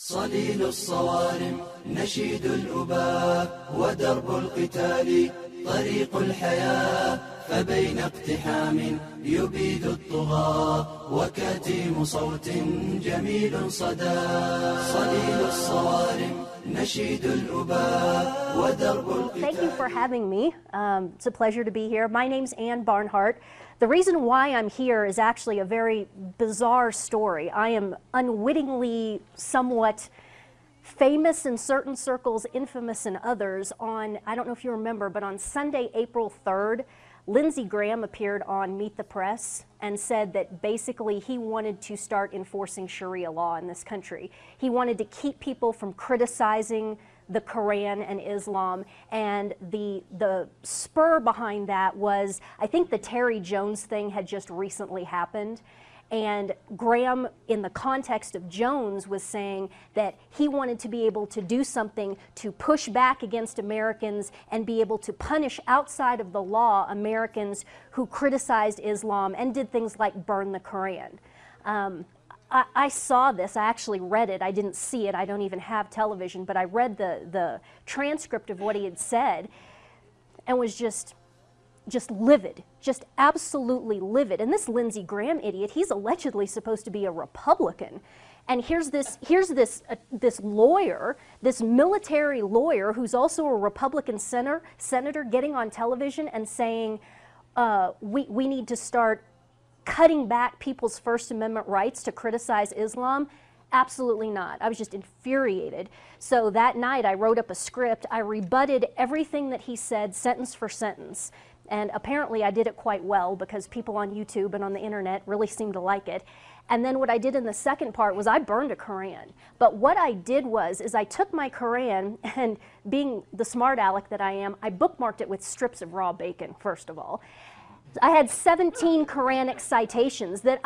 صليل الصوارم نشيد الأباء ودرب القتال طريق الحياة فبين اقتحام يبيد الطغاة وكتيم صوت جميل صدى صليل الصوارم نشيد الأباء ودرب القتال. Thank you for having me. It's a pleasure to be here. My name's Bernhardt. The reason why I'm here is actually a very bizarre story. I am unwittingly somewhat famous in certain circles, infamous in others. I don't know if you remember, but on Sunday, April 3rd, Lindsey Graham appeared on Meet the Press and said that basically he wanted to start enforcing Sharia law in this country. He wanted to keep people from criticizing the Koran and Islam, and the spur behind that was, I think the Terry Jones thing had just recently happened, and Graham, in the context of Jones, was saying that he wanted to be able to do something to push back against Americans and be able to punish outside of the law Americans who criticized Islam and did things like burn the Koran. I saw this, I actually read it, I didn't see it, I don't even have television, but I read the transcript of what he had said and was just livid, just absolutely livid. And this Lindsey Graham idiot, he's allegedly supposed to be a Republican. And here's this lawyer, this military lawyer who's also a Republican senator getting on television and saying, we need to start cutting back people's First Amendment rights to criticize Islam. Absolutely not. I was just infuriated. So that night I wrote up a script. I rebutted everything that he said sentence for sentence. And apparently I did it quite well because people on YouTube and on the internet really seemed to like it. And then what I did in the second part was I burned a Koran. But what I did was I took my Koran and, being the smart aleck that I am, I bookmarked it with strips of raw bacon, first of all. I had 17 Quranic citations that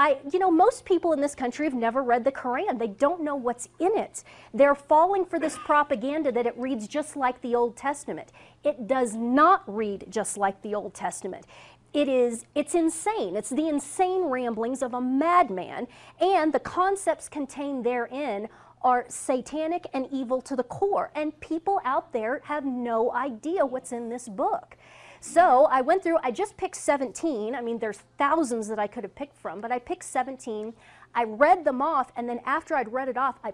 most people in this country have never read the Quran. They don't know what's in it. They're falling for this propaganda that it reads just like the Old Testament. It does not read just like the Old Testament. It's insane. It's the insane ramblings of a madman, and the concepts contained therein are satanic and evil to the core, and people out there have no idea what's in this book. So I went through, I just picked 17. I mean, there's thousands that I could have picked from, but I picked 17. I read them off, and then after I'd read it off, I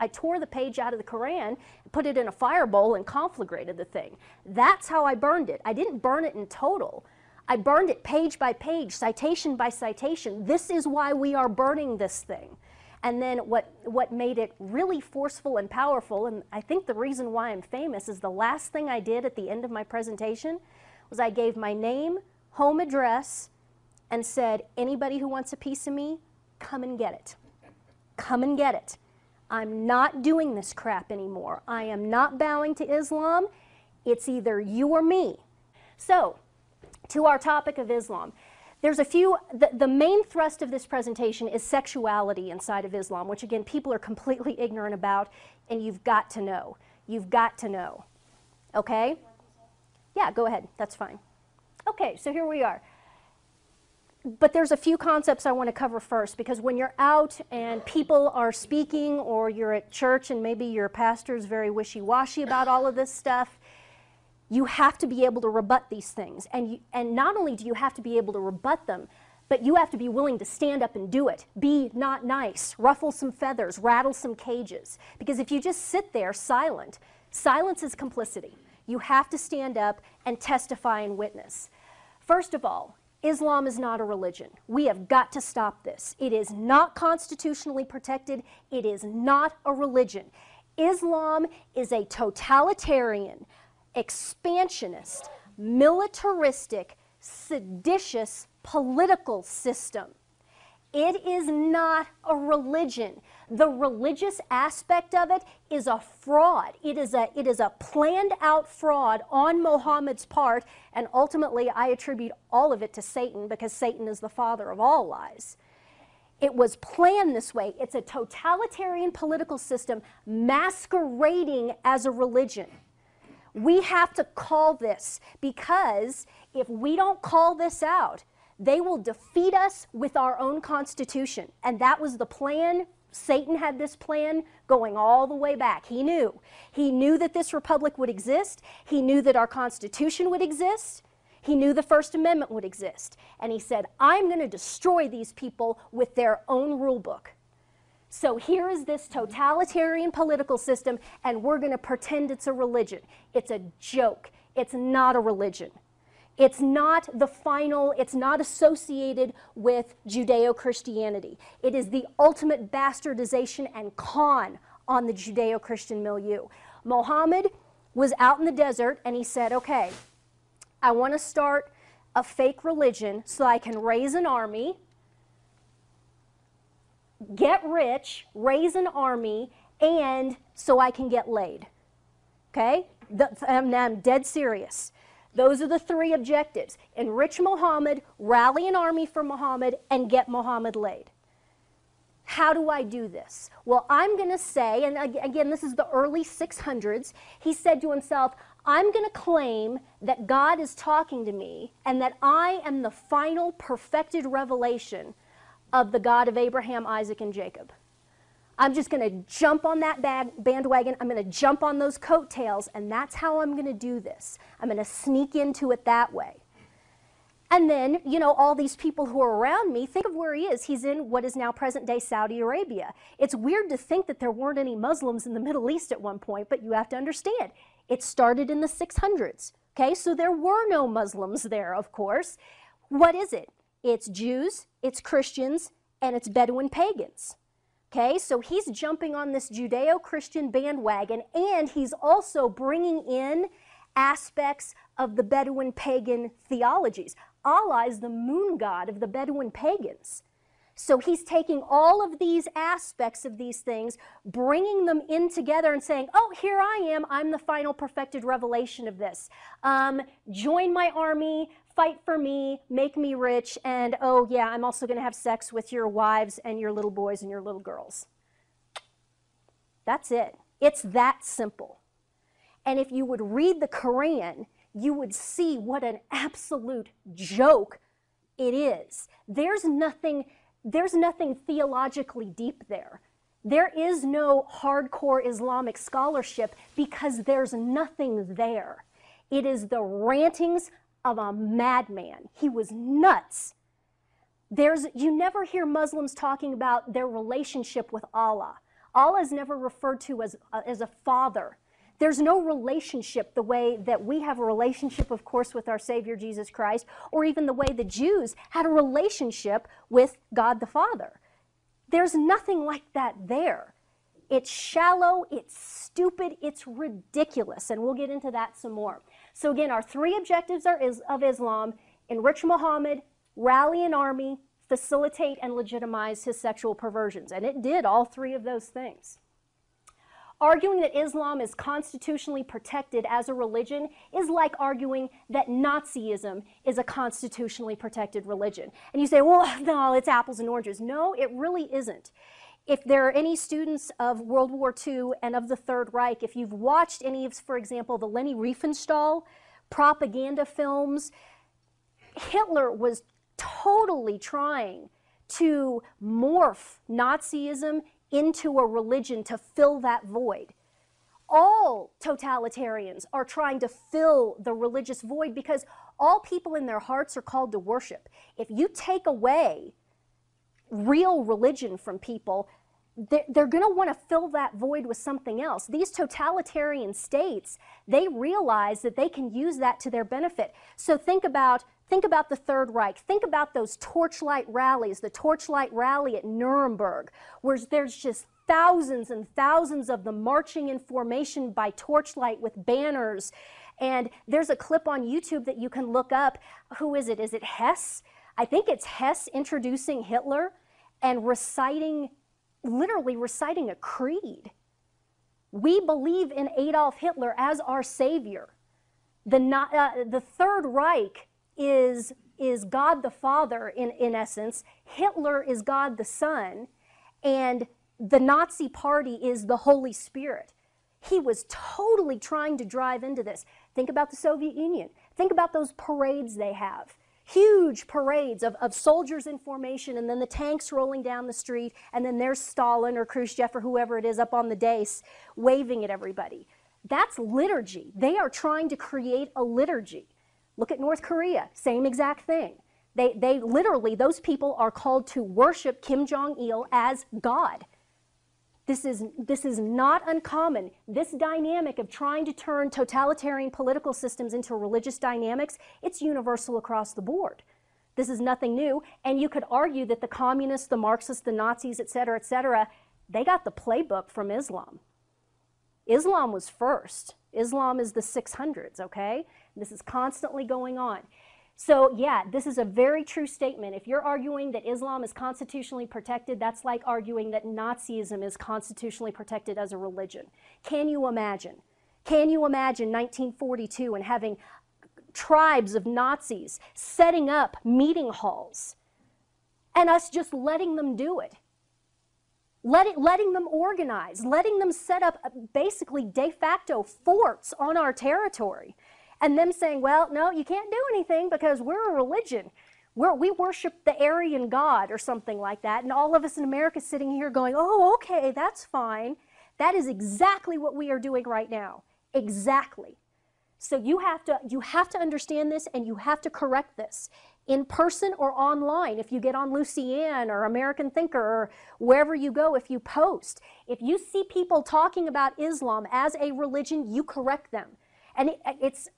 tore the page out of the Quran, put it in a fire bowl, and conflagrated the thing. That's how I burned it. I didn't burn it in total. I burned it page by page, citation by citation. This is why we are burning this thing. And then what made it really forceful and powerful, and I think the reason why I'm famous, is the last thing I did at the end of my presentation was I gave my name, home address, and said, anybody who wants a piece of me, come and get it. Come and get it. I'm not doing this crap anymore. I am not bowing to Islam. It's either you or me. So, to our topic of Islam. There's a few, the main thrust of this presentation is sexuality inside of Islam, which again, people are completely ignorant about, and you've got to know. You've got to know. Okay? Yeah, go ahead. That's fine. Okay, so here we are. But there's a few concepts I want to cover first, because when you're out and people are speaking, or you're at church and maybe your pastor's very wishy-washy about all of this stuff, you have to be able to rebut these things. And not only do you have to be able to rebut them, but you have to be willing to stand up and do it. Be not nice, ruffle some feathers, rattle some cages. Because if you just sit there silent, silence is complicity. You have to stand up and testify and witness. First of all, Islam is not a religion. We have got to stop this. It is not constitutionally protected. It is not a religion. Islam is a totalitarian, expansionist, militaristic, seditious political system. It is not a religion. The religious aspect of it is a fraud. It is a planned out fraud on Muhammad's part, and ultimately I attribute all of it to Satan, because Satan is the father of all lies. It was planned this way. It's a totalitarian political system masquerading as a religion. We have to call this, because if we don't call this out, they will defeat us with our own constitution. And that was the plan Satan had this plan going all the way back. He knew. He knew that this republic would exist. He knew that our Constitution would exist. He knew the First Amendment would exist. And he said, I'm going to destroy these people with their own rule book. So here is this totalitarian political system, and we're going to pretend it's a religion. It's a joke. It's not a religion. It's not the final, it's not associated with Judeo-Christianity. It is the ultimate bastardization and con on the Judeo-Christian milieu. Muhammad was out in the desert and he said, okay, I want to start a fake religion so I can raise an army, get rich, raise an army, and so I can get laid. Okay? I'm dead serious. Those are the three objectives. Enrich Muhammad, rally an army for Muhammad, and get Muhammad laid. How do I do this? Well, I'm going to say, and again, this is the early 600s, he said to himself, I'm going to claim that God is talking to me and that I am the final perfected revelation of the God of Abraham, Isaac, and Jacob. I'm just going to jump on that bandwagon. I'm going to jump on those coattails, and that's how I'm going to do this. I'm going to sneak into it that way. And then, you know, all these people who are around me, think of where he is. He's in what is now present-day Saudi Arabia. It's weird to think that there weren't any Muslims in the Middle East at one point, but you have to understand, it started in the 600s. Okay, so there were no Muslims there, of course. What is it? It's Jews, it's Christians, and it's Bedouin pagans. Okay, so he's jumping on this Judeo-Christian bandwagon, and he's also bringing in aspects of the Bedouin pagan theologies. Allah is the moon god of the Bedouin pagans. So he's taking all of these aspects of these things, bringing them in together and saying, oh, here I am. I'm the final perfected revelation of this. Join my army, fight for me, make me rich, and oh yeah, I'm also going to have sex with your wives and your little boys and your little girls. That's it. It's that simple. And if you would read the Koran, you would see what an absolute joke it is. There's nothing theologically deep there. There is no hardcore Islamic scholarship because there's nothing there. It is the rantings of a madman. He was nuts. You never hear Muslims talking about their relationship with Allah. Allah is never referred to as a father. There's no relationship the way that we have a relationship, of course, with our Savior Jesus Christ, or even the way the Jews had a relationship with God the Father. There's nothing like that there. It's shallow, it's stupid, it's ridiculous, and we'll get into that some more. So again, our three objectives of Islam: enrich Muhammad, rally an army, facilitate and legitimize his sexual perversions. And it did all three of those things. Arguing that Islam is constitutionally protected as a religion is like arguing that Nazism is a constitutionally protected religion. And you say, well, no, it's apples and oranges. No, it really isn't. If there are any students of World War II and of the Third Reich, if you've watched any of, for example, the Leni Riefenstahl propaganda films, Hitler was totally trying to morph Nazism into a religion to fill that void. All totalitarians are trying to fill the religious void because all people in their hearts are called to worship. If you take away real religion from people, they're going to want to fill that void with something else. These totalitarian states, they realize that they can use that to their benefit. So think about the Third Reich. Think about those torchlight rallies, the torchlight rally at Nuremberg, where there's just thousands and thousands of them marching in formation by torchlight with banners. And there's a clip on YouTube that you can look up. Who is it? Is it Hess? I think it's Hess introducing Hitler and literally reciting a creed. We believe in Adolf Hitler as our savior. The Third Reich is God the Father in essence. Hitler is God the Son, and the Nazi Party is the Holy Spirit. He was totally trying to drive into this. Think about the Soviet Union. Think about those parades they have. huge parades of soldiers in formation, and then the tanks rolling down the street, and then there's Stalin or Khrushchev or whoever it is up on the dais waving at everybody. That's liturgy. They are trying to create a liturgy. Look at North Korea, same exact thing. They literally, those people are called to worship Kim Jong-il as God. This is not uncommon. This dynamic of trying to turn totalitarian political systems into religious dynamics, it's universal across the board. This is nothing new, and you could argue that the communists, the Marxists, the Nazis, et cetera, they got the playbook from Islam. Islam was first. Islam is the 600s, okay? This is constantly going on. So yeah, this is a very true statement. If you're arguing that Islam is constitutionally protected, that's like arguing that Nazism is constitutionally protected as a religion. Can you imagine? Can you imagine 1942 and having tribes of Nazis setting up meeting halls and us just letting them do it? Letting them organize, letting them set up basically de facto forts on our territory. And them saying, well, no, you can't do anything because we're a religion. We worship the Aryan God or something like that. And all of us in America sitting here going, oh, okay, that's fine. That is exactly what we are doing right now. Exactly. So you have to understand this, and you have to correct this in person or online. If you get on Lucienne or American Thinker or wherever you go, if you post, if you see people talking about Islam as a religion, you correct them. And it's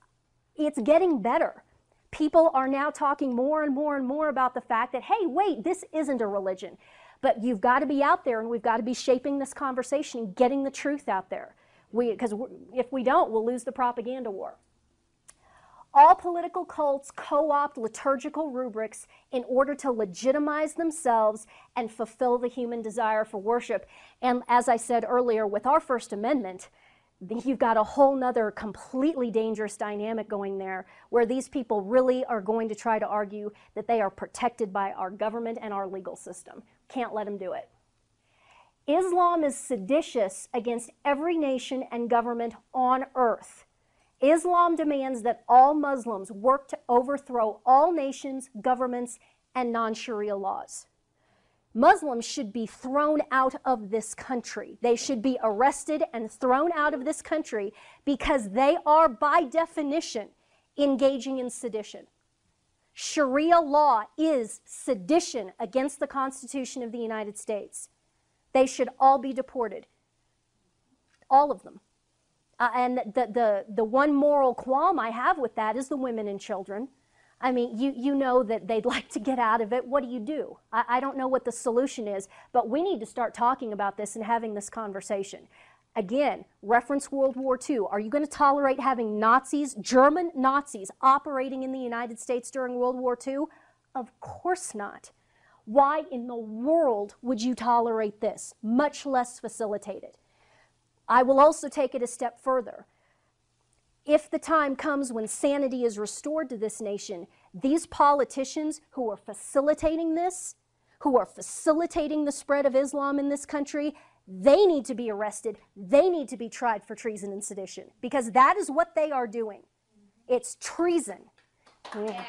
getting better. People are now talking more and more and more about the fact that, hey, wait, this isn't a religion. But you've got to be out there, and we've got to be shaping this conversation and getting the truth out there. Because if we don't, we'll lose the propaganda war. All political cults co-opt liturgical rubrics in order to legitimize themselves and fulfill the human desire for worship. And as I said earlier, with our First Amendment, you've got a whole nother completely dangerous dynamic going there, where these people really are going to try to argue that they are protected by our government and our legal system. Can't let them do it. Islam is seditious against every nation and government on earth. Islam demands that all Muslims work to overthrow all nations, governments, and non-Sharia laws. Muslims should be thrown out of this country. They should be arrested and thrown out of this country because they are, by definition, engaging in sedition. Sharia law is sedition against the Constitution of the United States. They should all be deported. All of them. And the one moral qualm I have with that is the women and children. I mean, you know that they'd like to get out of it. What do? I don't know what the solution is, but we need to start talking about this and having this conversation. Again, reference World War II. Are you going to tolerate having Nazis, German Nazis, operating in the United States during World War II? Of course not. Why in the world would you tolerate this, much less facilitate it? I will also take it a step further. If the time comes when sanity is restored to this nation, these politicians who are facilitating this, who are facilitating the spread of Islam in this country, they need to be arrested. They need to be tried for treason and sedition, because that is what they are doing. It's treason. Yeah.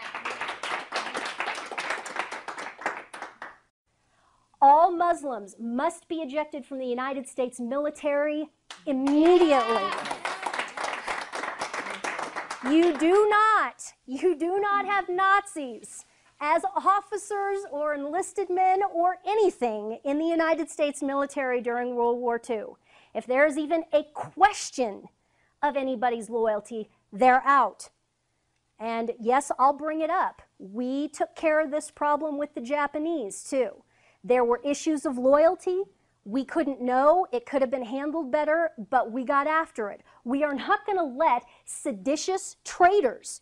All Muslims must be ejected from the United States military immediately. You do not have Nazis as officers or enlisted men or anything in the United States military during World War II. If there's even a question of anybody's loyalty, they're out. And yes, I'll bring it up. We took care of this problem with the Japanese too. There were issues of loyalty. We couldn't know. It could have been handled better, but we got after it. We are not going to let seditious traitors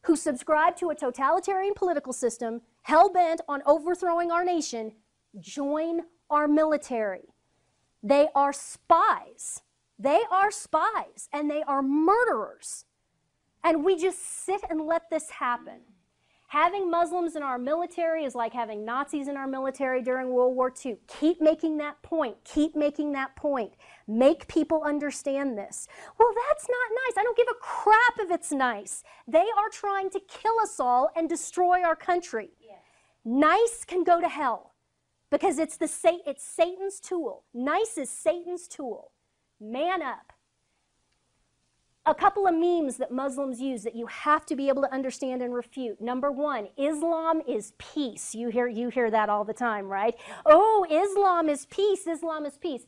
who subscribe to a totalitarian political system hell-bent on overthrowing our nation join our military. They are spies. They are spies, and they are murderers. And we just sit and let this happen. Having Muslims in our military is like having Nazis in our military during World War II. Keep making that point. Keep making that point. Make people understand this. Well, that's not nice. I don't give a crap if it's nice. They are trying to kill us all and destroy our country. Yes. Nice can go to hell because it's Satan's tool. Nice is Satan's tool. Man up. A couple of memes that Muslims use that you have to be able to understand and refute. Number one, Islam is peace. You hear that all the time, right? Oh, Islam is peace. Islam is peace.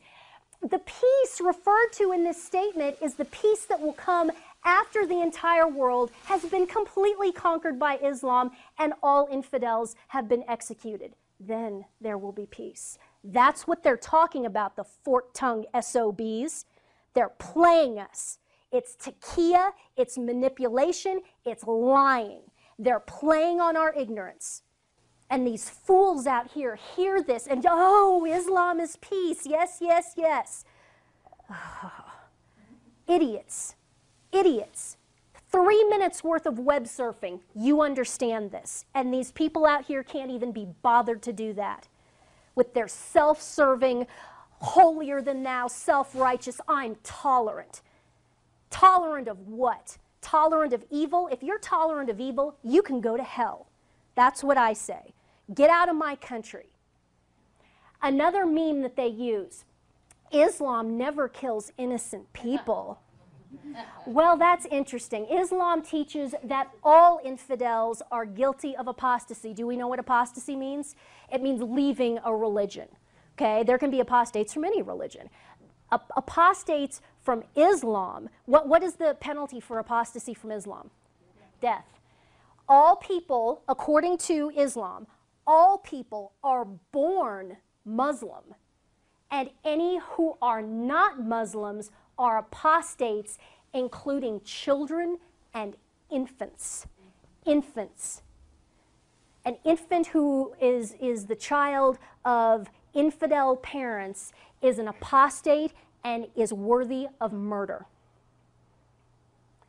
The peace referred to in this statement is the peace that will come after the entire world has been completely conquered by Islam and all infidels have been executed. Then there will be peace. That's what they're talking about, the fork-tongued SOBs. They're playing us. It's taqiyya, it's manipulation, it's lying. They're playing on our ignorance. And these fools out here hear this and, oh, Islam is peace. Yes, yes, yes. Oh, idiots. Idiots. 3 minutes worth of web surfing, you understand this. And these people out here can't even be bothered to do that. With their self-serving, holier than thou, self-righteous, I'm tolerant. Tolerant of what? Tolerant of evil? If you're tolerant of evil, you can go to hell. That's what I say. Get out of my country. Another meme that they use, Islam never kills innocent people. Well, that's interesting. Islam teaches that all infidels are guilty of apostasy. Do we know what apostasy means? It means leaving a religion. Okay, there can be apostates from any religion. Apostates from Islam, what is the penalty for apostasy from Islam? Death. All people, according to Islam, all people are born Muslim, and any who are not Muslims are apostates, including children and infants. Infants. An infant who is the child of infidel parents is an apostate and is worthy of murder.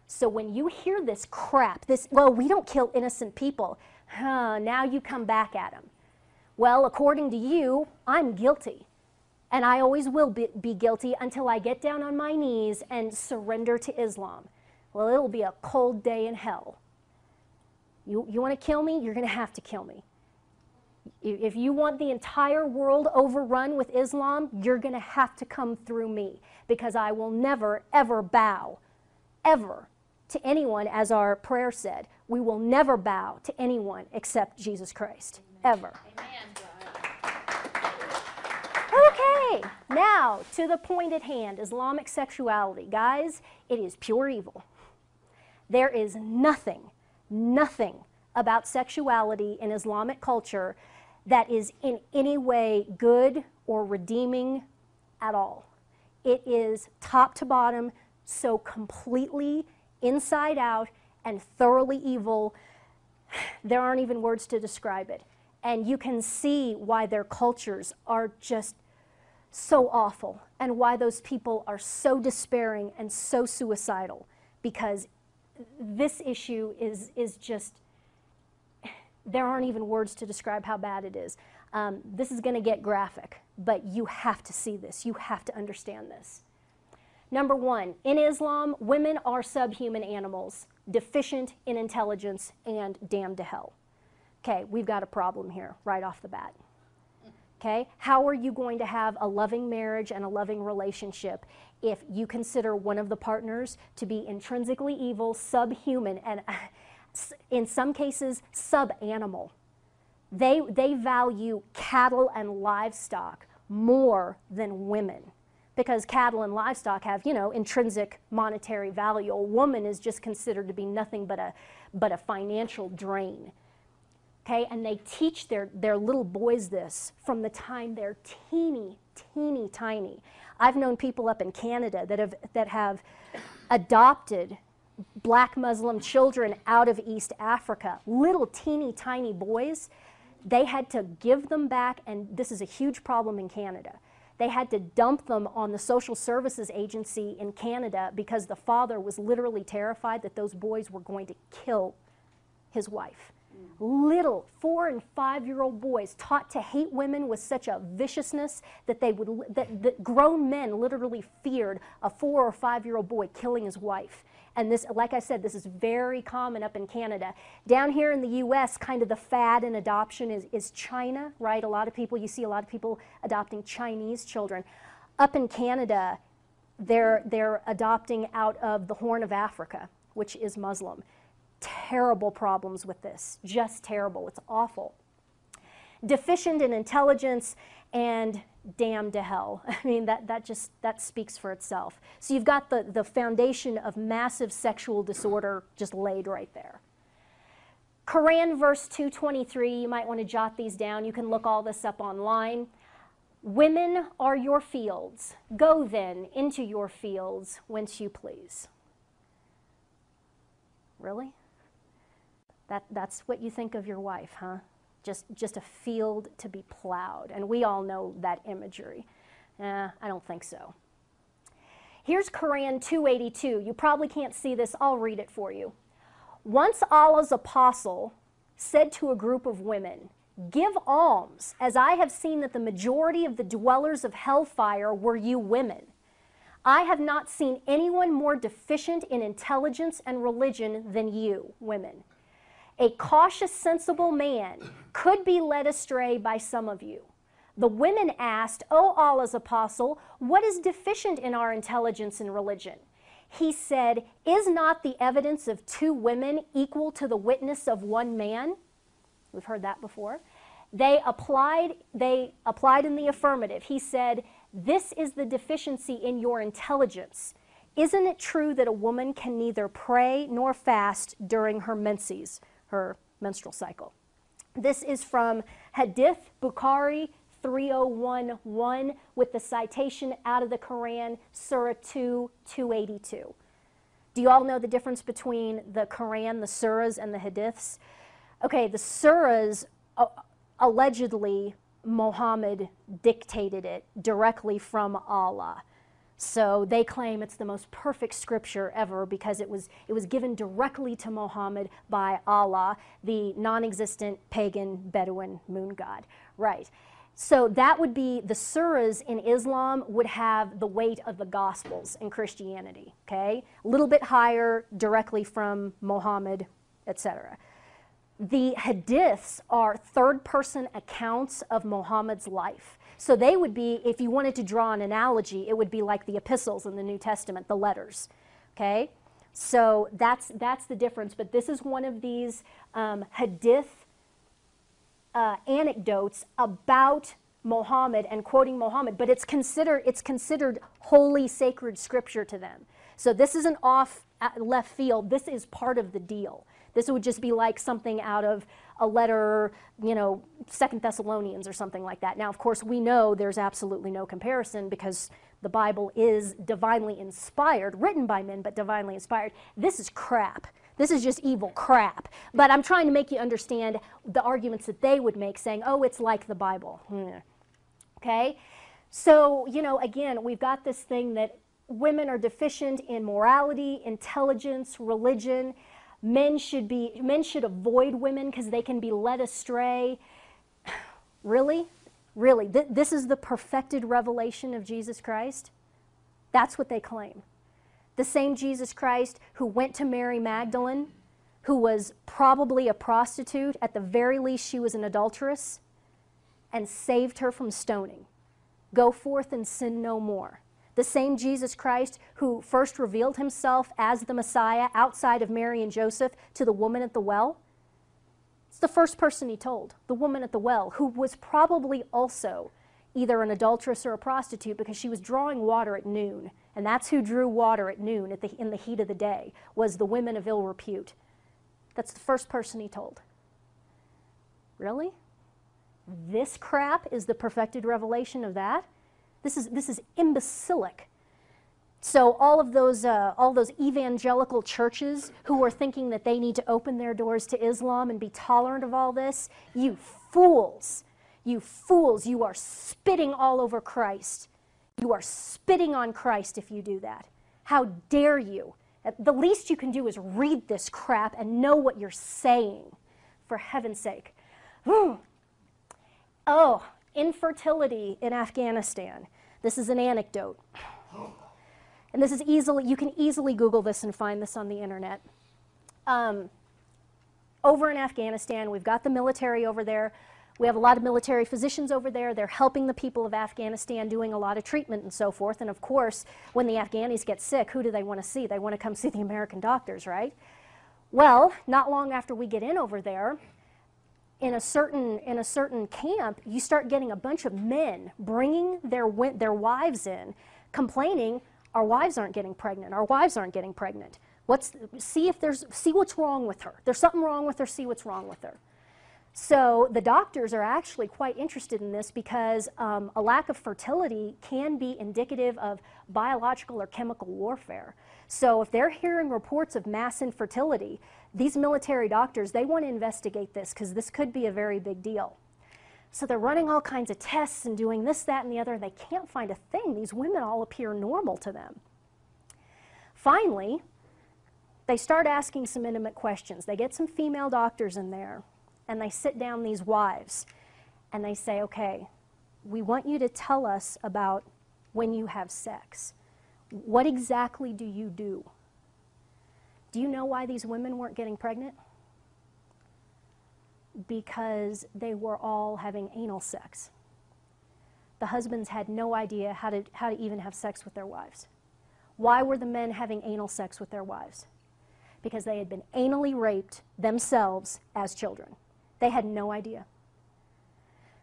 So when you hear this crap, well, we don't kill innocent people, now you come back at them. Well, according to you, I'm guilty. And I always will be guilty until I get down on my knees and surrender to Islam. Well, it'll be a cold day in hell. You want to kill me? You're going to have to kill me. If you want the entire world overrun with Islam, you're going to have to come through me, because I will never, ever bow, ever, to anyone, as our prayer said. We will never bow to anyone except Jesus Christ, ever. Amen. Okay, now to the point at hand, Islamic sexuality. Guys, it is pure evil. There is nothing about sexuality in Islamic culture that is in any way good or redeeming at all. It is top to bottom, so completely inside out and thoroughly evil, there aren't even words to describe it. And you can see why their cultures are just so awful and why those people are so despairing and so suicidal, because this issue is just, there aren't even words to describe how bad it is. This is going to get graphic, but you have to see this. You have to understand this. Number one, in Islam, women are subhuman animals, deficient in intelligence, and damned to hell. Okay, we've got a problem here right off the bat. Okay, how are you going to have a loving marriage and a loving relationship if you consider one of the partners to be intrinsically evil, subhuman, and in some cases, sub-animal? They value cattle and livestock more than women, because cattle and livestock have, intrinsic monetary value. A woman is just considered to be nothing but a financial drain. Okay, and they teach their little boys this from the time they're teeny tiny. I've known people up in Canada that have adopted black Muslim children out of East Africa, little teeny tiny boys. They had to give them back, and this is a huge problem in Canada. They had to dump them on the social services agency in Canada because the father was literally terrified that those boys were going to kill his wife. Little 4- and 5-year-old boys taught to hate women with such a viciousness that that grown men literally feared a 4- or 5-year-old boy killing his wife. And this, like I said, this is very common up in Canada. Down here in the U.S., kind of the fad in adoption is China, right? You see a lot of people adopting Chinese children. Up in Canada, they're adopting out of the Horn of Africa, which is Muslim. Terrible problems with this, just terrible. It's awful. Deficient in intelligence and damned to hell. I mean, that speaks for itself. So you've got the foundation of massive sexual disorder just laid right there. Koran verse 223, you might want to jot these down. You can look all this up online. Women are your fields. Go then into your fields whence you please. Really? That's what you think of your wife, huh? Just a field to be plowed. And we all know that imagery. I don't think so. Here's Koran 282. You probably can't see this. I'll read it for you. Once Allah's apostle said to a group of women, "Give alms, as I have seen that the majority of the dwellers of hellfire were you women. I have not seen anyone more deficient in intelligence and religion than you, women. A cautious, sensible man could be led astray by some of you." The women asked, "O Allah's apostle, what is deficient in our intelligence and religion?" He said, "Is not the evidence of 2 women equal to the witness of 1 man?" We've heard that before. They applied in the affirmative. He said, "This is the deficiency in your intelligence. Isn't it true that a woman can neither pray nor fast during her menses?" Her menstrual cycle. This is from Hadith Bukhari 3011 with the citation out of the Koran, Surah 2, 282. Do you all know the difference between the Koran, the surahs, and the hadiths? Okay, the surahs, allegedly, Muhammad dictated it directly from Allah. So they claim it's the most perfect scripture ever because it was given directly to Muhammad by Allah, the non-existent pagan Bedouin moon god. Right. So that would be, the surahs in Islam would have the weight of the Gospels in Christianity, okay? A little bit higher directly from Muhammad, etc. The hadiths are third-person accounts of Muhammad's life. So they would be, if you wanted to draw an analogy, it would be like the epistles in the New Testament, the letters, okay? So that's the difference, but this is one of these hadith anecdotes about Muhammad and quoting Muhammad, but it's considered holy, sacred scripture to them. So this isn't off left field, this is part of the deal. This would just be like something out of a letter, 2 Thessalonians or something like that. Now, of course, we know there's absolutely no comparison because the Bible is divinely inspired, written by men, but divinely inspired. This is crap. This is just evil crap. But I'm trying to make you understand the arguments that they would make, saying, oh, it's like the Bible. Okay? So, again, we've got this thing that women are deficient in morality, intelligence, religion. Men should avoid women because they can be led astray. Really? Really? This is the perfected revelation of Jesus Christ? That's what they claim. The same Jesus Christ who went to Mary Magdalene, who was probably a prostitute, at the very least she was an adulteress, and saved her from stoning. Go forth and sin no more. The same Jesus Christ who first revealed himself as the Messiah outside of Mary and Joseph to the woman at the well. It's the first person he told, the woman at the well, who was probably also either an adulteress or a prostitute because she was drawing water at noon. And that's who drew water at noon in the heat of the day, was the women of ill repute. That's the first person he told. Really? This crap is the perfected revelation of that? This is imbecilic. So all those evangelical churches who are thinking that they need to open their doors to Islam and be tolerant of all this, you fools, you are spitting all over Christ. You are spitting on Christ if you do that. How dare you? The least you can do is read this crap and know what you're saying. for heaven's sake. Whew. Oh, infertility in Afghanistan. This is an anecdote. And this is easily, you can easily Google this and find this on the internet. Over in Afghanistan, we've got the military over there. We have a lot of military physicians over there. They're helping the people of Afghanistan, doing a lot of treatment and so forth. And of course, when the Afghanis get sick, who do they want to see? They want to come see the American doctors, right? Well, not long after we get in over there, in a certain camp, you start getting a bunch of men bringing their wives in, complaining, our wives aren't getting pregnant, our wives aren't getting pregnant. See what's wrong with her. There's something wrong with her, see what's wrong with her. So the doctors are actually quite interested in this because a lack of fertility can be indicative of biological or chemical warfare. So if they're hearing reports of mass infertility, these military doctors, they want to investigate this because this could be a very big deal. So they're running all kinds of tests and doing this, that, and the other, and they can't find a thing. These women all appear normal to them. Finally, they start asking some intimate questions. They get some female doctors in there, and they sit down these wives, and they say, okay, we want you to tell us about when you have sex. What exactly do you do? Do you know why these women weren't getting pregnant? Because they were all having anal sex. The husbands had no idea how to even have sex with their wives. Why were the men having anal sex with their wives? Because they had been anally raped themselves as children. They had no idea.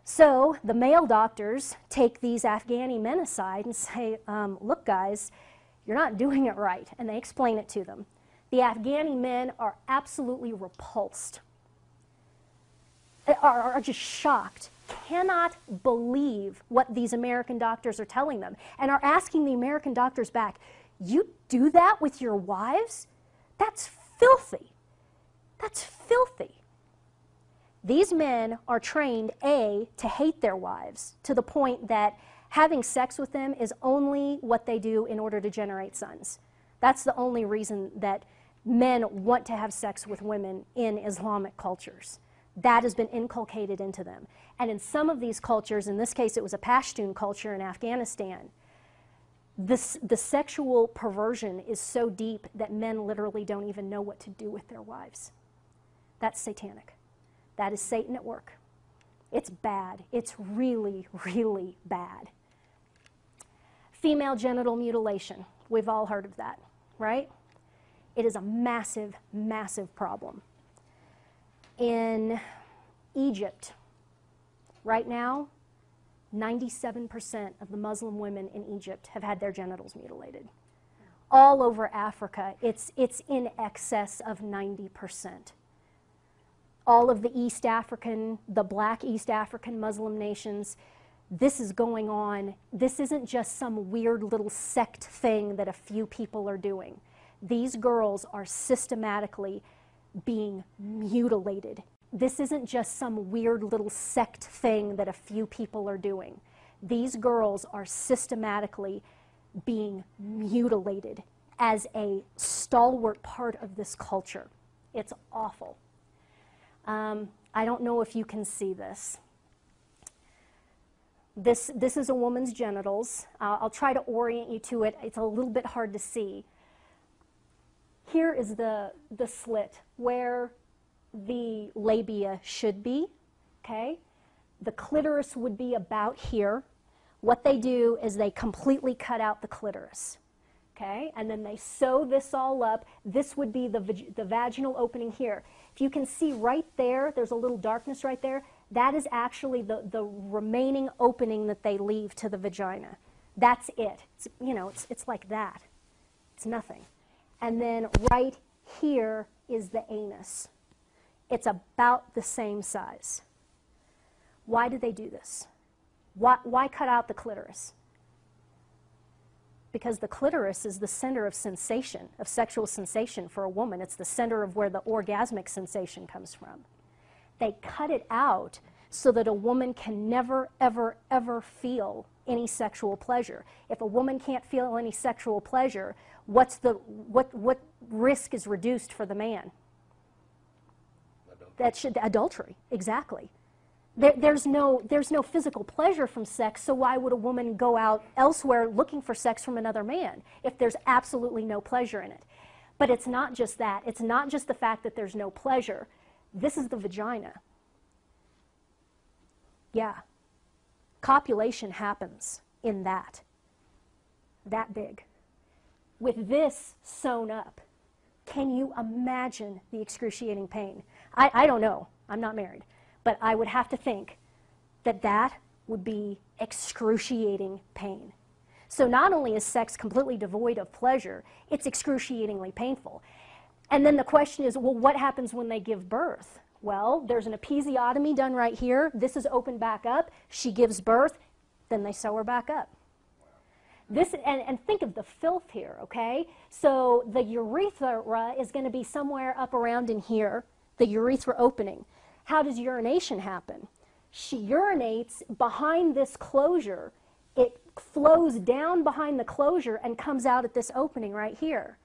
So the male doctors take these Afghani men aside and say, look guys, you're not doing it right. And they explain it to them. The Afghani men are absolutely repulsed, are just shocked, cannot believe what these American doctors are telling them, and are asking the American doctors back, you do that with your wives? That's filthy. That's filthy. These men are trained, A, to hate their wives to the point that having sex with them is only what they do in order to generate sons. That's the only reason that men want to have sex with women in Islamic cultures. That has been inculcated into them. And in some of these cultures, in this case it was a Pashtun culture in Afghanistan, the sexual perversion is so deep that men literally don't even know what to do with their wives. That's satanic. That is Satan at work. It's bad. It's really, really bad. Female genital mutilation. We've all heard of that, right? It is a massive, massive problem. In Egypt, right now, 97% of the Muslim women in Egypt have had their genitals mutilated. All over Africa, it's in excess of 90%. All of the East African, the black East African Muslim nations, this is going on. This isn't just some weird little sect thing that a few people are doing. These girls are systematically being mutilated. This isn't just some weird little sect thing that a few people are doing. These girls are systematically being mutilated as a stalwart part of this culture. It's awful. I don't know if you can see this. This is a woman's genitals. I'll try to orient you to it. It's a little bit hard to see. Here is the slit where the labia should be, okay? The clitoris would be about here. What they do is they completely cut out the clitoris, okay? And then they sew this all up. This would be the vaginal opening here. If you can see right there, there's a little darkness right there. That is actually the remaining opening that they leave to the vagina. That's it. It's like that. It's nothing. And then right here is the anus. It's about the same size. Why do they do this? Why cut out the clitoris? Because the clitoris is the center of sensation, of sexual sensation for a woman. It's the center of where the orgasmic sensation comes from. They cut it out so that a woman can never, ever, ever feel any sexual pleasure. If a woman can't feel any sexual pleasure, what risk is reduced for the man? adultery, exactly. There's no physical pleasure from sex, so why would a woman go out elsewhere looking for sex from another man if there's absolutely no pleasure in it? But it's not just that. It's not just the fact that there's no pleasure. This is the vagina. Yeah. Copulation happens in that big. With this sewn up, can you imagine the excruciating pain? I don't know. I'm not married. But I would have to think that that would be excruciating pain. So not only is sex completely devoid of pleasure, it's excruciatingly painful. And then the question is, well, what happens when they give birth? Well, there's an episiotomy done right here. This is opened back up. She gives birth. Then they sew her back up. And think of the filth here, okay? So the urethra is going to be somewhere up around in here, the urethra opening. How does urination happen? She urinates behind this closure. It flows down behind the closure and comes out at this opening right here,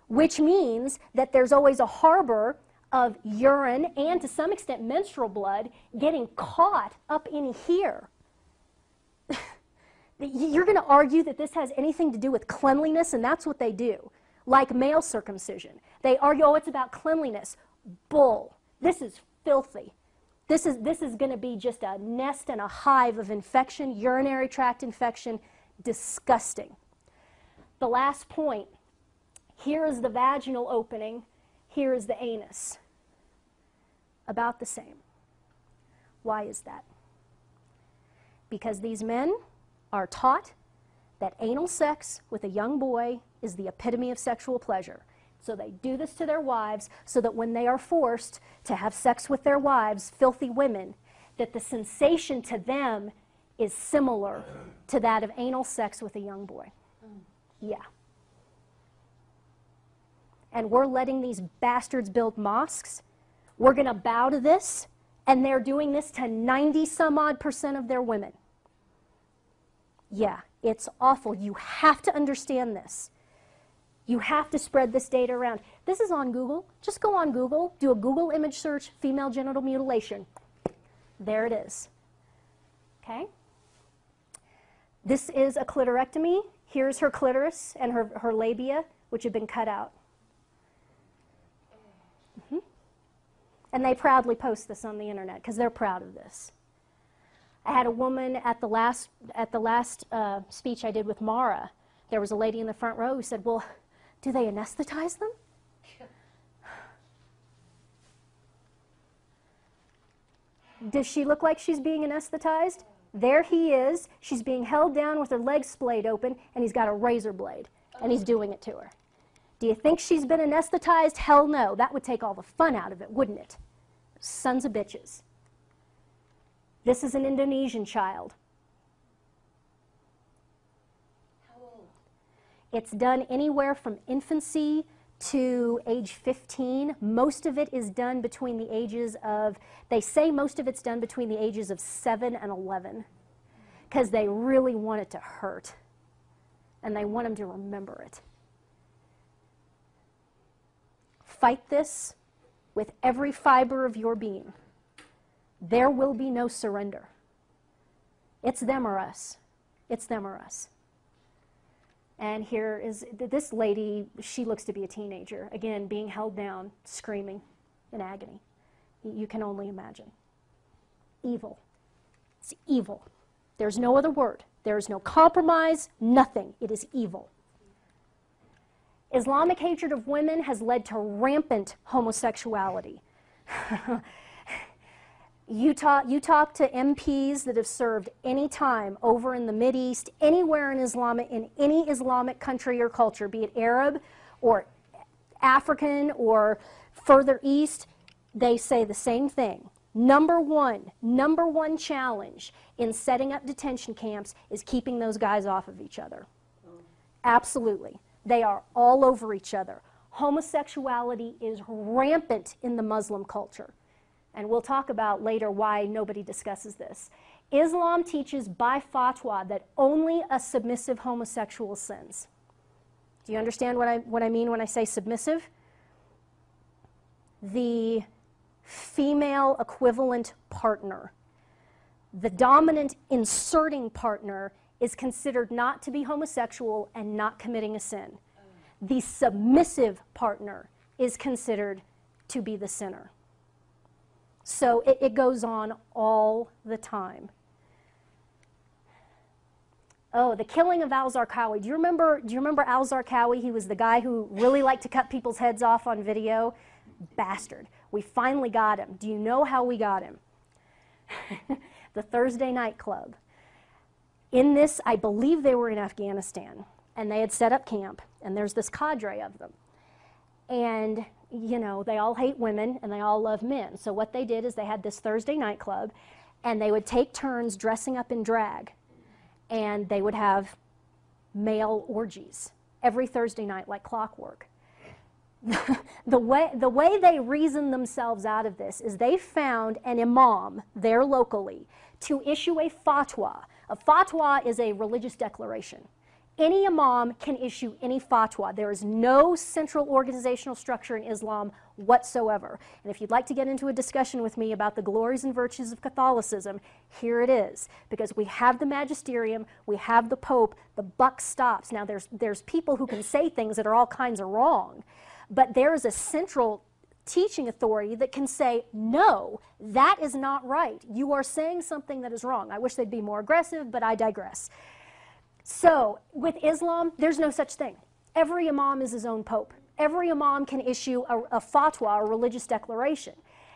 which means that there's always a harbor of urine and to some extent menstrual blood getting caught up in here. You're going to argue that this has anything to do with cleanliness, and that's what they do. Like male circumcision. They argue, oh, it's about cleanliness. Bull. This is filthy. This is going to be just a nest and a hive of infection, urinary tract infection. Disgusting. The last point. Here is the vaginal opening. Here is the anus. About the same. Why is that? Because these men are taught that anal sex with a young boy is the epitome of sexual pleasure. So they do this to their wives so that when they are forced to have sex with their wives, filthy women, that the sensation to them is similar to that of anal sex with a young boy. Yeah. And we're letting these bastards build mosques. We're going to bow to this, and they're doing this to 90-some-odd% of their women. Yeah, it's awful. You have to understand this. You have to spread this data around. This is on Google. Just go on Google, do a Google image search, female genital mutilation. There it is. Okay? This is a clitorectomy. Here's her clitoris and her labia, which have been cut out. And they proudly post this on the internet because they're proud of this. I had a woman at the last speech I did with Mara. There was a lady in the front row who said, well, do they anesthetize them? Does she look like she's being anesthetized? There he is. She's being held down with her legs splayed open, and he's got a razor blade, and he's doing it to her. Do you think she's been anesthetized? Hell no. That would take all the fun out of it, wouldn't it? Sons of bitches. This is an Indonesian child. How old? It's done anywhere from infancy to age 15. Most of it is done between the ages of, they say most of it's done between the ages of 7 and 11 because they really want it to hurt and they want them to remember it. Fight this with every fiber of your being. There will be no surrender. It's them or us. It's them or us. And here is this lady, she looks to be a teenager, again, being held down, screaming in agony. You can only imagine. Evil. It's evil. There's no other word. There is no compromise, nothing. It is evil. Islamic hatred of women has led to rampant homosexuality. You talk to MPs that have served any time over in the Mideast, anywhere in any Islamic country or culture, be it Arab or African or further east, they say the same thing. Number one challenge in setting up detention camps is keeping those guys off of each other. Absolutely. They are all over each other. Homosexuality is rampant in the Muslim culture. And we'll talk about later why nobody discusses this. Islam teaches by fatwa that only a submissive homosexual sins. Do you understand what I mean when I say submissive? The female equivalent partner. The dominant inserting partner is considered not to be homosexual and not committing a sin. The submissive partner is considered to be the sinner. So it goes on all the time. Oh, the killing of al-Zarqawi. Do you remember al-Zarqawi? He was the guy who really liked to cut people's heads off on video. Bastard. We finally got him. Do you know how we got him? The Thursday Night Club. In this, I believe they were in Afghanistan, and they had set up camp, and there's this cadre of them. And, you know, they all hate women, and they all love men. So what they did is they had this Thursday Night Club, and they would take turns dressing up in drag, and they would have male orgies every Thursday night like clockwork. The way they reasoned themselves out of this is they found an imam there locally to issue a fatwa. A fatwa is a religious declaration. Any imam can issue any fatwa. There is no central organizational structure in Islam whatsoever. And if you'd like to get into a discussion with me about the glories and virtues of Catholicism, here it is. Because we have the magisterium, we have the Pope, the buck stops. Now there's people who can say things that are all kinds of wrong, but there is a central teaching authority that can say, no, that is not right. You are saying something that is wrong. I wish they'd be more aggressive, but I digress. So with Islam, there's no such thing. Every imam is his own pope. Every imam can issue a fatwa, a religious declaration.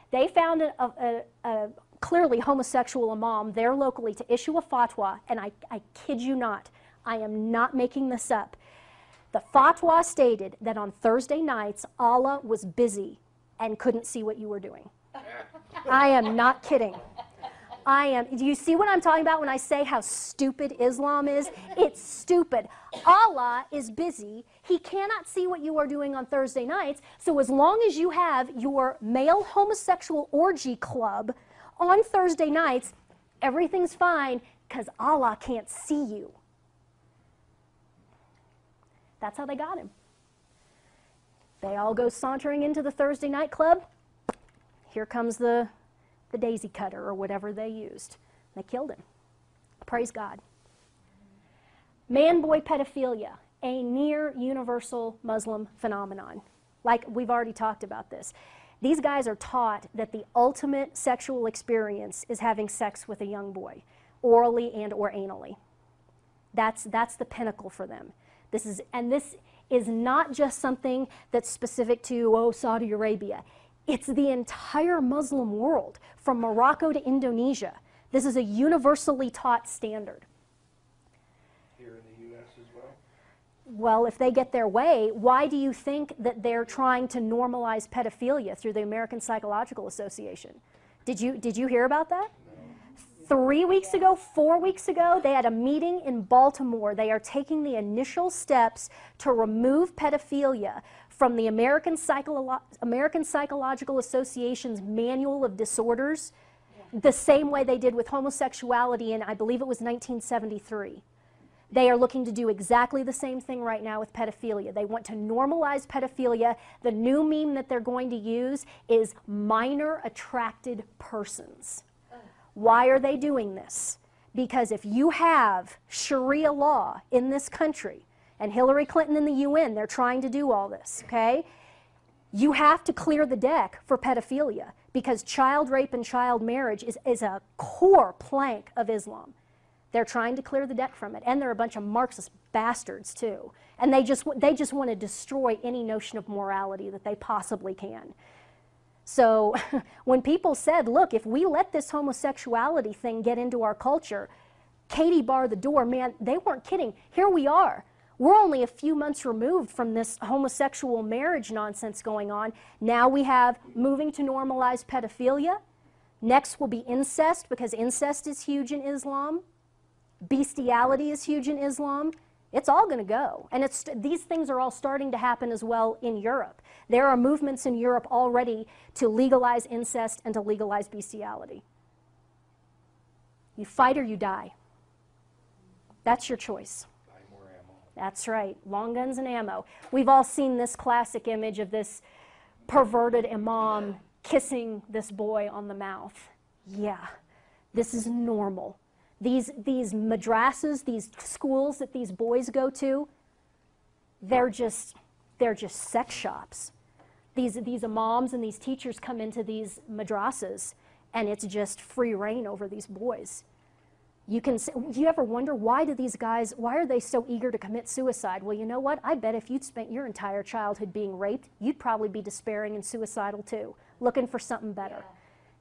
They found a clearly homosexual imam there locally to issue a fatwa, and I kid you not, I am not making this up. The fatwa stated that on Thursday nights, Allah was busy and couldn't see what you were doing. I am not kidding. Do you see what I'm talking about when I say how stupid Islam is? It's stupid. Allah is busy. He cannot see what you are doing on Thursday nights. So as long as you have your male homosexual orgy club on Thursday nights, everything's fine because Allah can't see you. That's how they got him. They all go sauntering into the Thursday night club. Here comes the daisy cutter or whatever they used. They killed him. Praise God. Man-boy pedophilia, a near universal Muslim phenomenon. Like we've already talked about this. These guys are taught that the ultimate sexual experience is having sex with a young boy, orally and or anally. That's the pinnacle for them. This is not just something that's specific to, Saudi Arabia. It's the entire Muslim world, from Morocco to Indonesia. This is a universally taught standard. Here in the U.S. as well? Well, if they get their way, why do you think that they're trying to normalize pedophilia through the American Psychological Association? Did you hear about that? 3 weeks ago, 4 weeks ago, they had a meeting in Baltimore. They are taking the initial steps to remove pedophilia from the American Psychological Association's Manual of Disorders, the same way they did with homosexuality in, I believe it was 1973. They are looking to do exactly the same thing right now with pedophilia. They want to normalize pedophilia. The new meme that they're going to use is minor attracted persons. Why are they doing this? Because if you have Sharia law in this country, and Hillary Clinton in the UN, they're trying to do all this, okay? You have to clear the deck for pedophilia because child rape and child marriage is a core plank of Islam. They're trying to clear the deck from it, and they're a bunch of Marxist bastards too. And they just want to destroy any notion of morality that they possibly can. So when people said, look, if we let this homosexuality thing get into our culture, Katie barred the door, man, they weren't kidding. Here we are. We're only a few months removed from this homosexual marriage nonsense going on. Now we have moving to normalize pedophilia. Next will be incest, because incest is huge in Islam. Bestiality is huge in Islam. It's all going to go. And these things are all starting to happen as well in Europe. There are movements in Europe already to legalize incest and to legalize bestiality. You fight or you die. That's your choice. Buy more ammo. That's right. Long guns and ammo. We've all seen this classic image of this perverted imam kissing this boy on the mouth. Yeah, this is normal. These madrasas, these schools that these boys go to, they're just sex shops. These imams and these teachers come into these madrasas, and it's just free reign over these boys. You ever wonder, why are they so eager to commit suicide? Well, you know what? I bet if you'd spent your entire childhood being raped, you'd probably be despairing and suicidal too, looking for something better.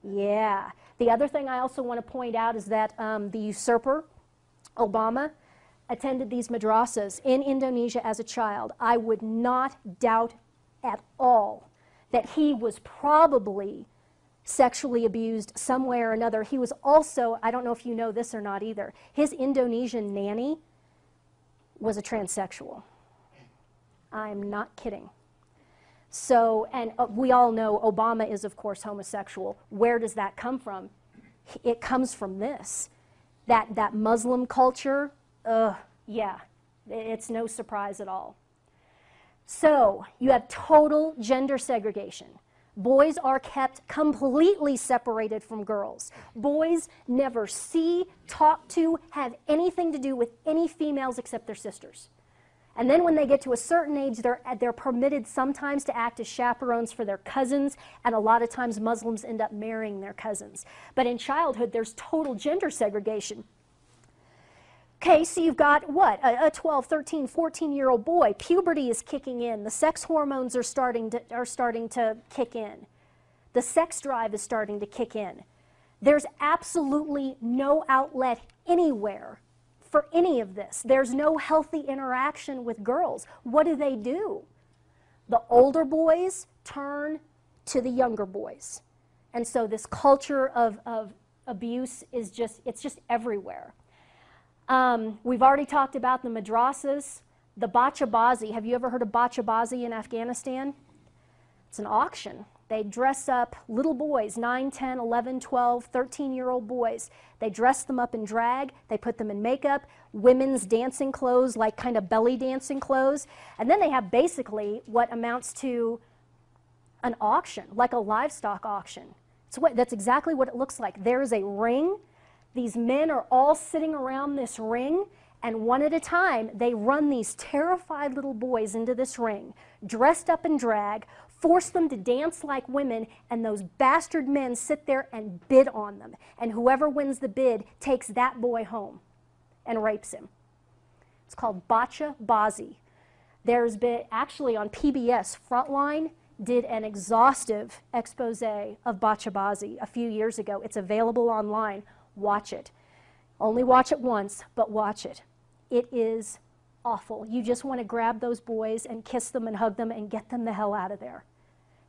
Yeah. The other thing I also want to point out is that the usurper, Obama, attended these madrasas in Indonesia as a child. I would not doubt at all that he was probably sexually abused some way or another. He was also, I don't know if you know this or not either, his Indonesian nanny was a transsexual. I'm not kidding. So, and we all know Obama is, of course, homosexual. Where does that come from? It comes from this. That Muslim culture, yeah, it's no surprise at all. So, you have total gender segregation. Boys are kept completely separated from girls. Boys never see, talk to, have anything to do with any females except their sisters. And then when they get to a certain age, they're permitted sometimes to act as chaperones for their cousins, and a lot of times Muslims end up marrying their cousins. But in childhood, there's total gender segregation. Okay, so you've got what? A 12, 13, 14-year-old boy. Puberty is kicking in. The sex hormones are starting to kick in. The sex drive is starting to kick in. There's absolutely no outlet anywhere for any of this. There's no healthy interaction with girls. What do? The older boys turn to the younger boys. And so this culture of abuse is just everywhere. We've already talked about the madrasas, the bachabazi. Have you ever heard of bachabazi in Afghanistan? It's an auction. They dress up little boys, 9, 10, 11, 12, 13-year-old boys. They dress them up in drag. They put them in makeup, women's dancing clothes, like kind of belly dancing clothes. And then they have basically what amounts to an auction, like a livestock auction. That's exactly what it looks like. There is a ring. These men are all sitting around this ring, and one at a time, they run these terrified little boys into this ring, dressed up in drag, force them to dance like women, and those bastard men sit there and bid on them. And whoever wins the bid takes that boy home and rapes him. It's called bachabazi. There's been, actually on PBS, Frontline did an exhaustive expose of bachabazi a few years ago. It's available online. Watch it. Only watch it once, but watch it. It is awful. You just want to grab those boys and kiss them and hug them and get them the hell out of there.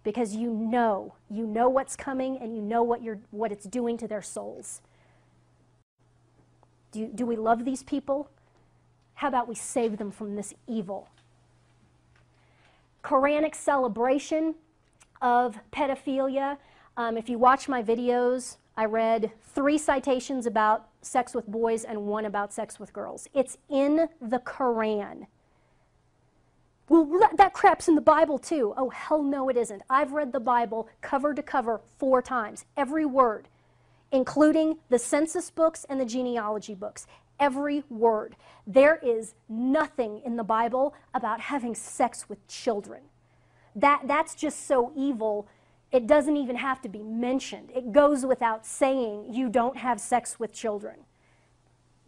Because you know what's coming, and you know what it's doing to their souls. Do we love these people? How about we save them from this evil? Quranic celebration of pedophilia. If you watch my videos, I read 3 citations about sex with boys and 1 about sex with girls. It's in the Koran. Well, that crap's in the Bible too. Oh, hell no, it isn't. I've read the Bible cover to cover 4 times, every word, including the census books and the genealogy books. Every word. There is nothing in the Bible about having sex with children. That's just so evil. It doesn't even have to be mentioned. It goes without saying you don't have sex with children.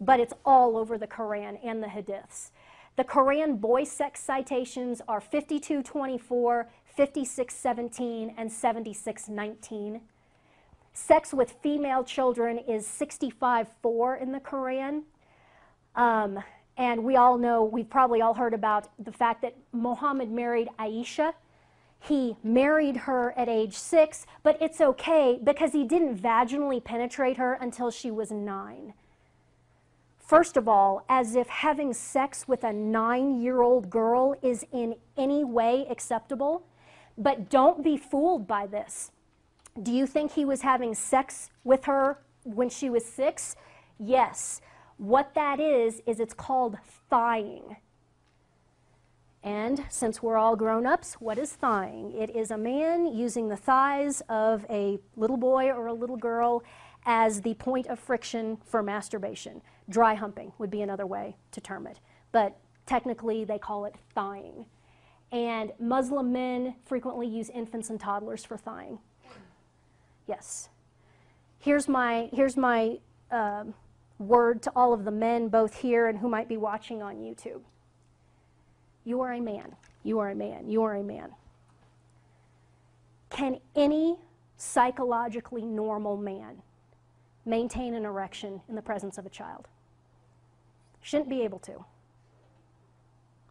But it's all over the Quran and the Hadiths. The Quran boy sex citations are 52:24, 56:17, and 76:19. Sex with female children is 65:4 in the Quran. And we all know, we've probably all heard about the fact that Muhammad married Aisha. He married her at age 6, but it's okay because he didn't vaginally penetrate her until she was 9. First of all, as if having sex with a 9-year-old girl is in any way acceptable. But don't be fooled by this. Do you think he was having sex with her when she was 6? Yes. What that is it's called thighing. And And since we're all grown-ups, what is thighing? It is a man using the thighs of a little boy or a little girl as the point of friction for masturbation. Dry humping would be another way to term it. But technically, they call it thighing. And Muslim men frequently use infants and toddlers for thighing. Yes. Here's my word to all of the men, both here and who might be watching on YouTube. You are a man. You are a man. You are a man. Can any psychologically normal man maintain an erection in the presence of a child? Shouldn't be able to.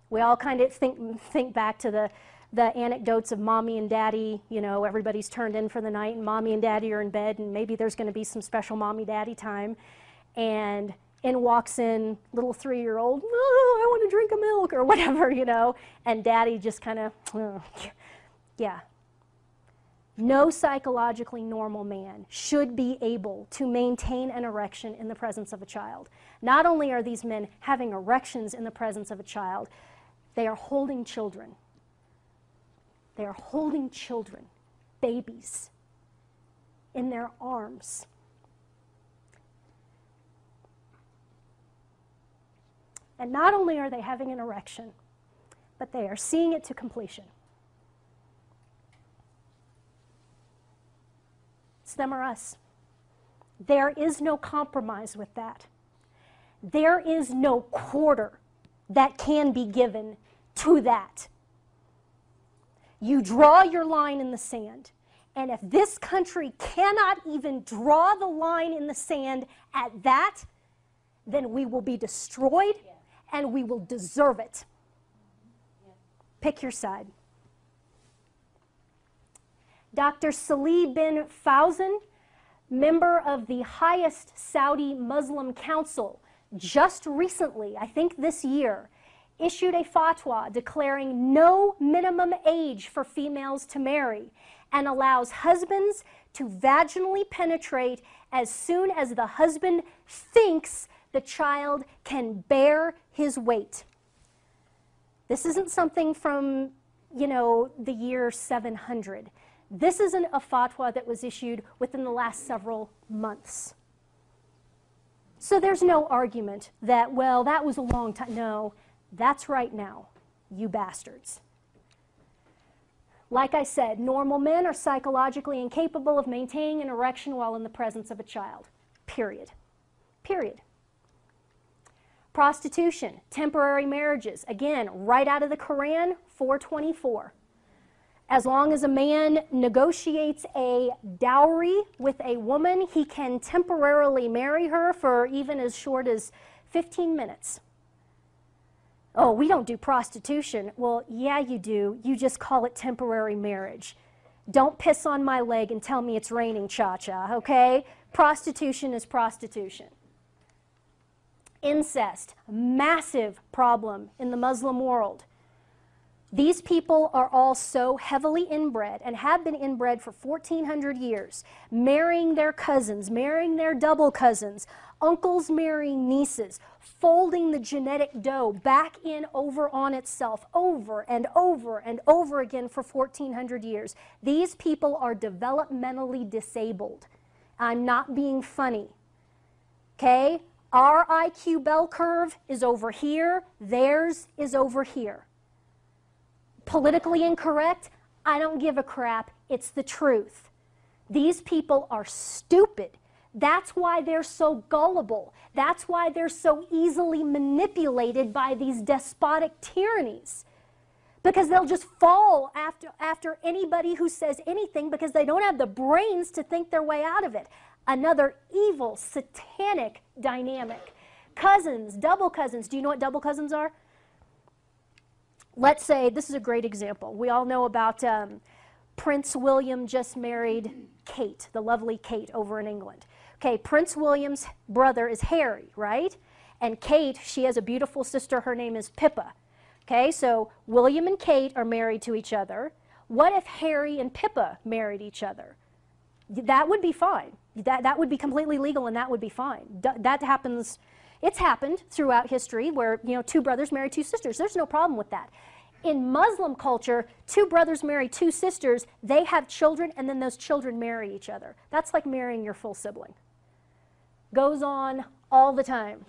We all kind of think back to the anecdotes of mommy and daddy. You know, everybody's turned in for the night and mommy and daddy are in bed and maybe there's going to be some special mommy-daddy time. And in walks in little 3-year-old, oh, I want to drink a milk or whatever, you know. And daddy just kind of, yeah. No psychologically normal man should be able to maintain an erection in the presence of a child. Not only are these men having erections in the presence of a child, they are holding children. They are holding children, babies, in their arms. And not only are they having an erection, but they are seeing it to completion. It's them or us. There is no compromise with that. There is no quarter that can be given to that. You draw your line in the sand, and if this country cannot even draw the line in the sand at that, then we will be destroyed. Yeah. And we will deserve it. Yeah. Pick your side. Dr. Salih bin Fawzan, member of the highest Saudi Muslim Council, just recently, I think this year, issued a fatwa declaring no minimum age for females to marry and allows husbands to vaginally penetrate as soon as the husband thinks the child can bear his weight. This isn't something from, you know, the year 700. This isn't a fatwa that was issued within the last several months. So there's no argument that, well, that was a long time. No, that's right now, you bastards. Like I said, normal men are psychologically incapable of maintaining an erection while in the presence of a child. Period. Period. Prostitution, temporary marriages, again, right out of the Koran, 424. As long as a man negotiates a dowry with a woman, he can temporarily marry her for even as short as 15 minutes. Oh, we don't do prostitution. Well, yeah, you do. You just call it temporary marriage. Don't piss on my leg and tell me it's raining, cha-cha, okay? Prostitution is prostitution. Incest, massive problem in the Muslim world. These people are all so heavily inbred and have been inbred for 1,400 years, marrying their cousins, marrying their double cousins, uncles marrying nieces, folding the genetic dough back in over on itself over and over and over again for 1,400 years. These people are developmentally disabled. I'm not being funny, okay? Our IQ bell curve is over here, theirs is over here. Politically incorrect? I don't give a crap, it's the truth. These people are stupid. That's why they're so gullible. That's why they're so easily manipulated by these despotic tyrannies. Because they'll just fall after anybody who says anything because they don't have the brains to think their way out of it. Another evil, satanic dynamic. Cousins, double cousins. Do you know what double cousins are? Let's say, this is a great example. We all know about Prince William just married Kate, the lovely Kate over in England. Okay, Prince William's brother is Harry, right? And Kate, she has a beautiful sister, her name is Pippa. Okay, so William and Kate are married to each other. What if Harry and Pippa married each other? That would be fine. That would be completely legal and that would be fine. That happens, it's happened throughout history where, you know, two brothers marry two sisters. There's no problem with that. In Muslim culture, two brothers marry two sisters, they have children, and then those children marry each other. That's like marrying your full sibling. Goes on all the time.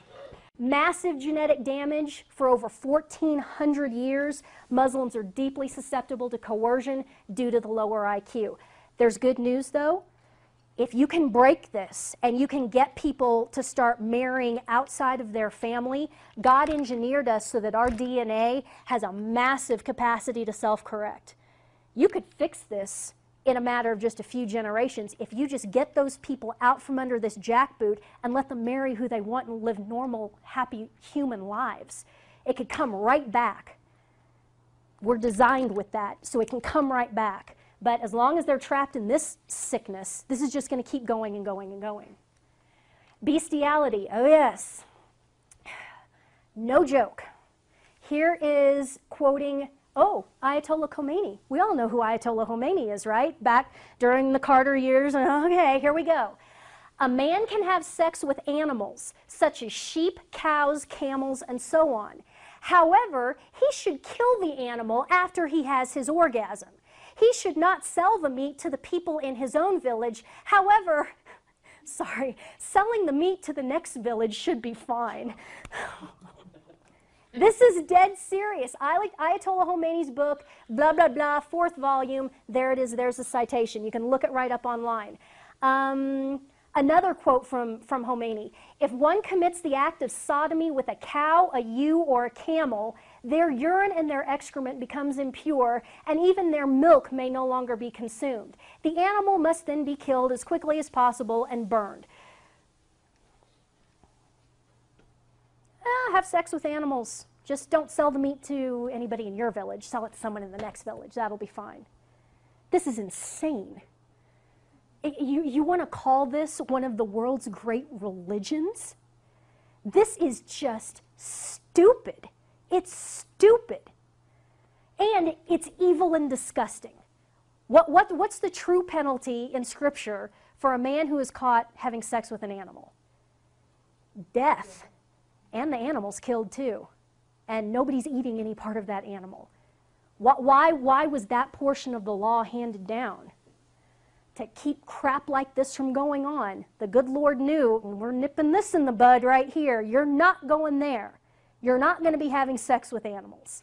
Massive genetic damage for over 1,400 years. Muslims are deeply susceptible to coercion due to the lower IQ. There's good news though. If you can break this and you can get people to start marrying outside of their family, God engineered us so that our DNA has a massive capacity to self-correct. You could fix this in a matter of just a few generations if you just get those people out from under this jackboot and let them marry who they want and live normal, happy human lives. It could come right back. We're designed with that, so it can come right back. But as long as they're trapped in this sickness, this is just going to keep going and going and going. Bestiality, oh yes. No joke. Here is quoting, Ayatollah Khomeini. We all know who Ayatollah Khomeini is, right? Back during the Carter years. Okay, here we go. A man can have sex with animals, such as sheep, cows, camels, and so on. However, he should kill the animal after he has his orgasm. He should not sell the meat to the people in his own village. However, selling the meat to the next village should be fine. This is dead serious. I like Ayatollah Khomeini's book, blah, blah, blah, 4th volume. There it is. There's a citation. You can look it right up online. Another quote from Khomeini. If one commits the act of sodomy with a cow, a ewe, or a camel, their urine and their excrement becomes impure, and even their milk may no longer be consumed. The animal must then be killed as quickly as possible and burned. Have sex with animals. Just don't sell the meat to anybody in your village. Sell it to someone in the next village. That'll be fine. This is insane. You want to call this one of the world's great religions? This is just stupid. It's stupid. And it's evil and disgusting. What's the true penalty in Scripture for a man who is caught having sex with an animal? Death. And the animal's killed too. And nobody's eating any part of that animal. Why was that portion of the law handed down? To keep crap like this from going on. The good Lord knew, and we're nipping this in the bud right here, you're not going there. You're not going to be having sex with animals.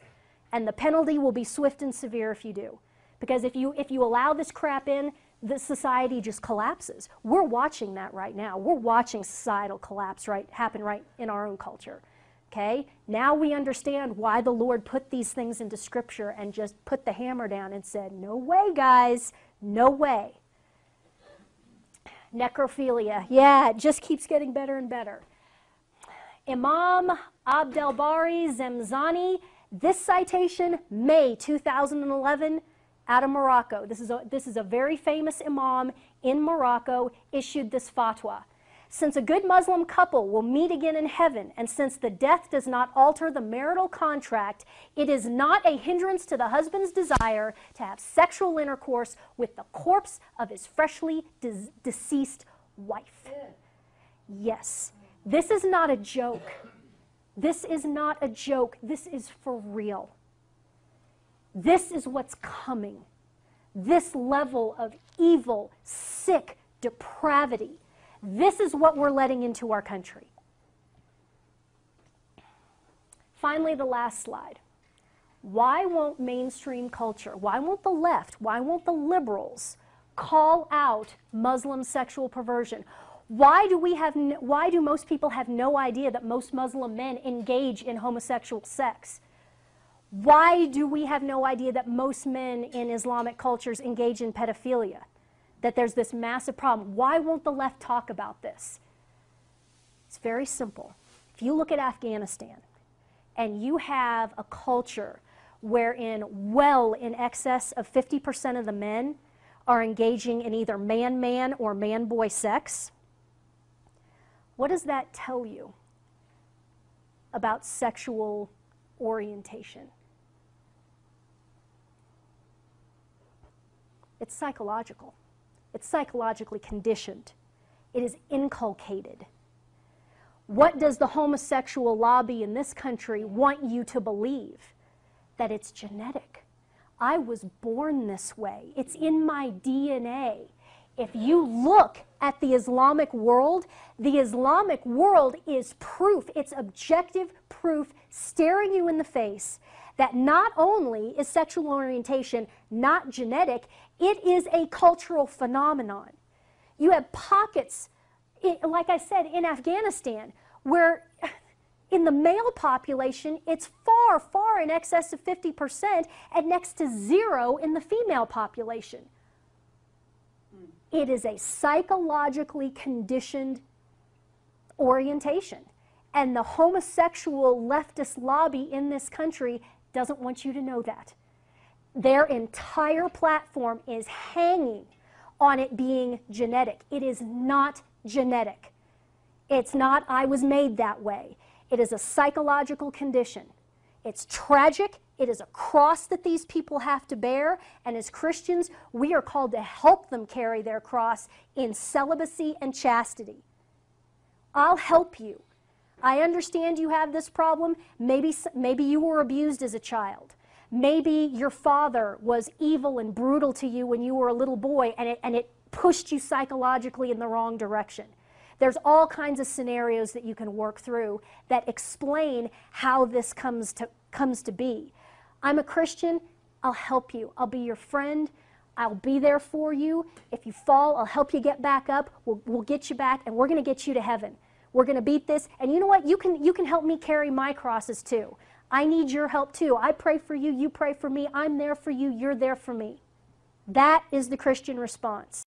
And the penalty will be swift and severe if you do. Because if you allow this crap in, the society just collapses. We're watching that right now. We're watching societal collapse happen right in our own culture. Okay? Now we understand why the Lord put these things into Scripture and just put the hammer down and said, no way, guys, no way. Necrophilia. Yeah, it just keeps getting better and better. Imam Abdelbari Zemzani, this citation, May 2011, out of Morocco. This is a very famous imam in Morocco, issued this fatwa. Since a good Muslim couple will meet again in heaven, and since the death does not alter the marital contract, it is not a hindrance to the husband's desire to have sexual intercourse with the corpse of his freshly deceased wife. Yes, this is not a joke. This is not a joke. This is for real. This is what's coming. This level of evil, sick depravity. This is what we're letting into our country. Finally, the last slide. Why won't mainstream culture, why won't the left, why won't the liberals call out Muslim sexual perversion? Why do most people have no idea that most Muslim men engage in homosexual sex? Why do we have no idea that most men in Islamic cultures engage in pedophilia? That there's this massive problem. Why won't the left talk about this? It's very simple. If you look at Afghanistan and you have a culture wherein well in excess of 50% of the men are engaging in either man-man or man-boy sex, what does that tell you about sexual orientation? It's psychological. It's psychologically conditioned. It is inculcated. What does the homosexual lobby in this country want you to believe? that it's genetic. I was born this way. It's in my DNA. If you look at the Islamic world is proof, it's objective proof staring you in the face that not only is sexual orientation not genetic, it is a cultural phenomenon. You have pockets, like I said, in Afghanistan, where in the male population, it's far, far in excess of 50% and next to zero in the female population. It is a psychologically conditioned orientation. And the homosexual leftist lobby in this country doesn't want you to know that. Their entire platform is hanging on it being genetic. It is not genetic. It's not, I was made that way. It is a psychological condition. It's tragic. It is a cross that these people have to bear, and as Christians, we are called to help them carry their cross in celibacy and chastity. I'll help you. I understand you have this problem. Maybe you were abused as a child. Maybe your father was evil and brutal to you when you were a little boy, and it pushed you psychologically in the wrong direction. There's all kinds of scenarios that you can work through that explain how this comes to be. I'm a Christian, I'll help you. I'll be your friend. I'll be there for you. If you fall, I'll help you get back up. We'll get you back, and we're going to get you to heaven. We're going to beat this. And you know what? You can help me carry my crosses too. I need your help too. I pray for you. You pray for me. I'm there for you. You're there for me. That is the Christian response.